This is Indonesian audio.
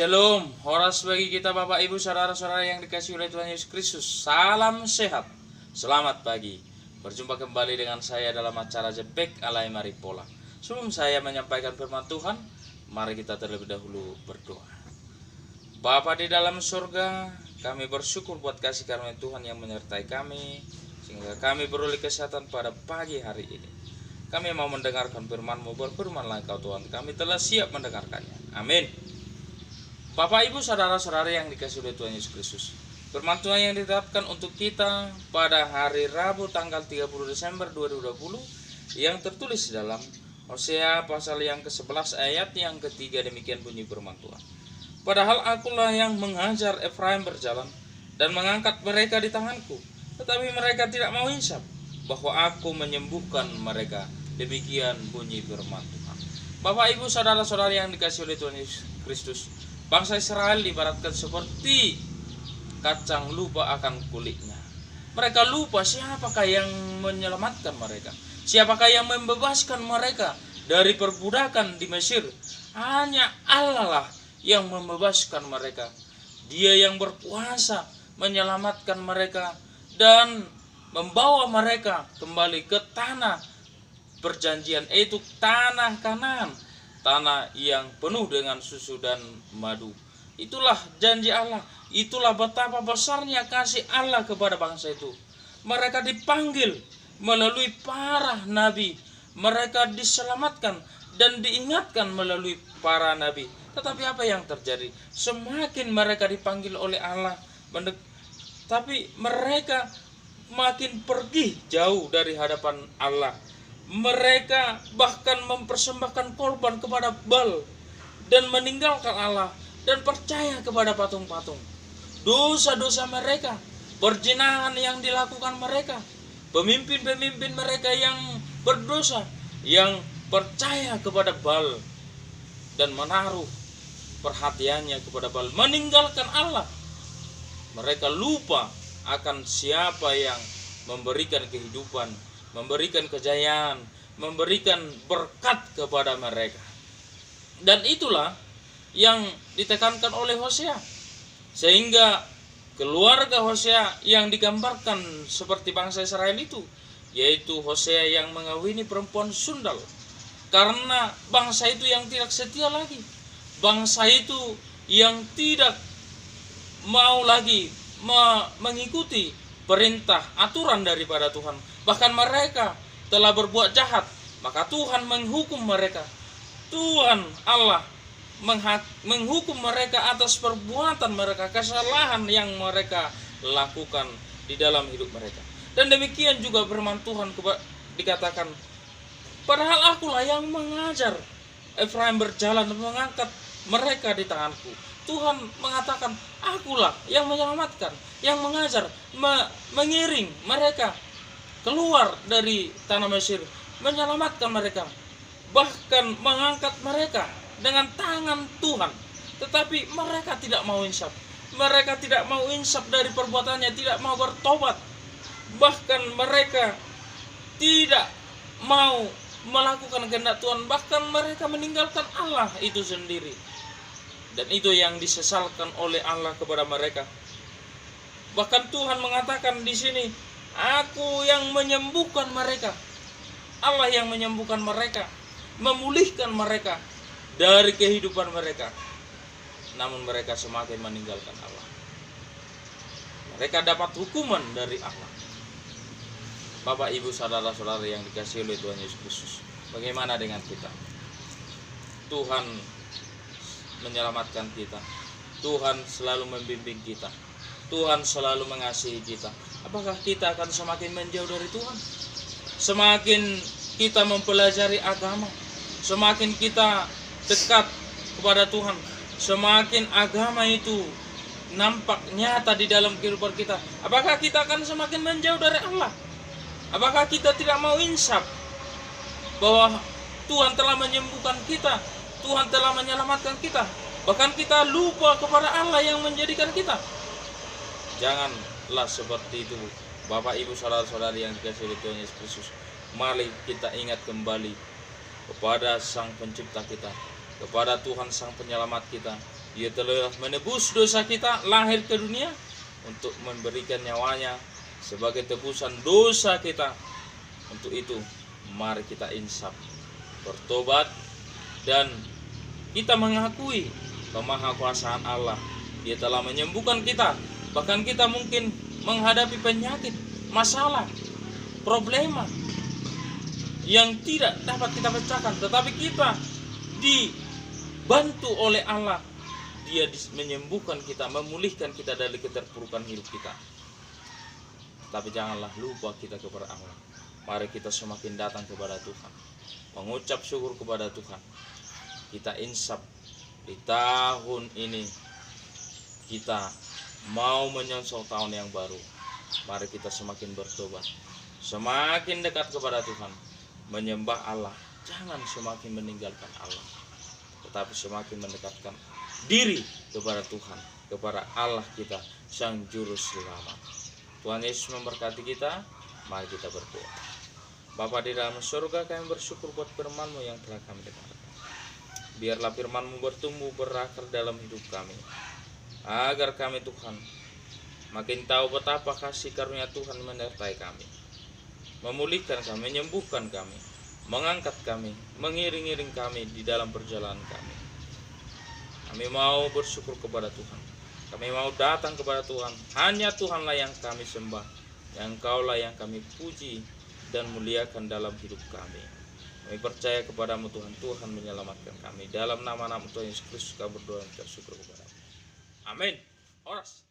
Shalom, horas bagi kita Bapak Ibu Saudara-saudara yang dikasihi oleh Tuhan Yesus Kristus. Salam sehat, selamat pagi. Berjumpa kembali dengan saya dalam acara Jebek Alai Maripola. Sebelum saya menyampaikan firman Tuhan, mari kita terlebih dahulu berdoa. Bapa di dalam surga, kami bersyukur buat kasih karunia Tuhan yang menyertai kami, sehingga kami beroleh kesehatan pada pagi hari ini. Kami mau mendengarkan firman-Mu, berfirmanlah Engkau Tuhan, kami telah siap mendengarkannya. Amin. Bapak Ibu Saudara-saudara yang dikasihi oleh Tuhan Yesus Kristus, firman Tuhan yang ditetapkan untuk kita pada hari Rabu tanggal 30 Desember 2020 yang tertulis dalam Hosea pasal yang ke-11 ayat yang ketiga, demikian bunyi firman Tuhan. Padahal akulah yang mengajar Efraim berjalan dan mengangkat mereka di tanganku, tetapi mereka tidak mau insaf bahwa aku menyembuhkan mereka, demikian bunyi firman Tuhan. Bapak Ibu Saudara-saudara yang dikasihi oleh Tuhan Yesus Kristus, bangsa Israel diibaratkan seperti kacang lupa akan kulitnya. Mereka lupa siapakah yang menyelamatkan mereka, siapakah yang membebaskan mereka dari perbudakan di Mesir. Hanya Allah lah yang membebaskan mereka. Dia yang berkuasa menyelamatkan mereka dan membawa mereka kembali ke tanah perjanjian, yaitu tanah Kanaan, tanah yang penuh dengan susu dan madu. Itulah janji Allah. Itulah betapa besarnya kasih Allah kepada bangsa itu. Mereka dipanggil melalui para nabi. Mereka diselamatkan dan diingatkan melalui para nabi. Tetapi apa yang terjadi? Semakin mereka dipanggil oleh Allah, tapi mereka makin pergi jauh dari hadapan Allah. Mereka bahkan mempersembahkan korban kepada Baal dan meninggalkan Allah dan percaya kepada patung-patung. Dosa-dosa mereka, perzinahan yang dilakukan mereka, pemimpin-pemimpin mereka yang berdosa, yang percaya kepada Baal dan menaruh perhatiannya kepada Baal, meninggalkan Allah. Mereka lupa akan siapa yang memberikan kehidupan, memberikan kejayaan, memberikan berkat kepada mereka. Dan itulah yang ditekankan oleh Hosea, sehingga keluarga Hosea yang digambarkan seperti bangsa Israel itu, yaitu Hosea yang mengawini perempuan sundal, karena bangsa itu yang tidak setia lagi, bangsa itu yang tidak mau lagi mengikuti perintah aturan daripada Tuhan. Bahkan mereka telah berbuat jahat, maka Tuhan menghukum mereka. Tuhan Allah menghukum mereka atas perbuatan mereka, kesalahan yang mereka lakukan di dalam hidup mereka. Dan demikian juga firman Tuhan dikatakan, padahal akulah yang mengajar Efraim berjalan dan mengangkat mereka di tanganku. Tuhan mengatakan, akulah yang menyelamatkan, yang mengajar, mengiring mereka keluar dari tanah Mesir, menyelamatkan mereka, bahkan mengangkat mereka dengan tangan Tuhan. Tetapi mereka tidak mau insaf. Mereka tidak mau insaf dari perbuatannya, tidak mau bertobat. Bahkan mereka tidak mau melakukan kehendak Tuhan, bahkan mereka meninggalkan Allah itu sendiri. Dan itu yang disesalkan oleh Allah kepada mereka. Bahkan Tuhan mengatakan di sini, aku yang menyembuhkan mereka. Allah yang menyembuhkan mereka, memulihkan mereka dari kehidupan mereka. Namun mereka semakin meninggalkan Allah. Mereka dapat hukuman dari Allah. Bapak, Ibu, saudara-saudara yang dikasihi oleh Tuhan Yesus Kristus, bagaimana dengan kita? Tuhan menyelamatkan kita. Tuhan selalu membimbing kita. Tuhan selalu mengasihi kita. Apakah kita akan semakin menjauh dari Tuhan? Semakin kita mempelajari agama, semakin kita dekat kepada Tuhan, semakin agama itu nampak nyata di dalam kehidupan kita. Apakah kita akan semakin menjauh dari Allah? Apakah kita tidak mau insaf bahwa Tuhan telah menyembuhkan kita, Tuhan telah menyelamatkan kita, bahkan kita lupa kepada Allah yang menjadikan kita? Janganlah seperti itu, Bapak, Ibu, saudara-saudari yang dikasihi oleh Tuhan Yesus Kristus. Mari kita ingat kembali kepada Sang Pencipta kita, kepada Tuhan Sang Penyelamat kita, Dia telah menebus dosa kita lahir ke dunia untuk memberikan nyawanya sebagai tebusan dosa kita. Untuk itu mari kita insaf, bertobat, dan kita mengakui kemahakuasaan Allah. Dia telah menyembuhkan kita. Bahkan kita mungkin menghadapi penyakit, masalah, problema yang tidak dapat kita pecahkan, tetapi kita dibantu oleh Allah. Dia menyembuhkan kita, memulihkan kita dari keterpurukan hidup kita. Tapi janganlah lupa kita kepada Allah. Mari kita semakin datang kepada Tuhan, mengucap syukur kepada Tuhan. Kita insaf di tahun ini, kita mau menyongsong tahun yang baru. Mari kita semakin bertobat, semakin dekat kepada Tuhan, menyembah Allah. Jangan semakin meninggalkan Allah, tetapi semakin mendekatkan diri kepada Tuhan, kepada Allah kita, Sang Juru Selamat. Tuhan Yesus memberkati kita. Mari kita berdoa. Bapa di dalam surga, kami bersyukur buat firman-Mu yang telah kami dengarkan. Biarlah firman-Mu bertumbuh berakar dalam hidup kami, agar kami Tuhan makin tahu betapa kasih karunia Tuhan menyertai kami, memulihkan kami, menyembuhkan kami, mengangkat kami, mengiring-iring kami di dalam perjalanan kami. Kami mau bersyukur kepada Tuhan. Kami mau datang kepada Tuhan. Hanya Tuhanlah yang kami sembah, yang Engkaulah yang kami puji dan muliakan dalam hidup kami. Kami percaya kepadamu Tuhan. Tuhan menyelamatkan kami. Dalam nama Tuhan Yesus Kristus kami berdoa dan bersyukur kepada-Mu. Amin. Horas.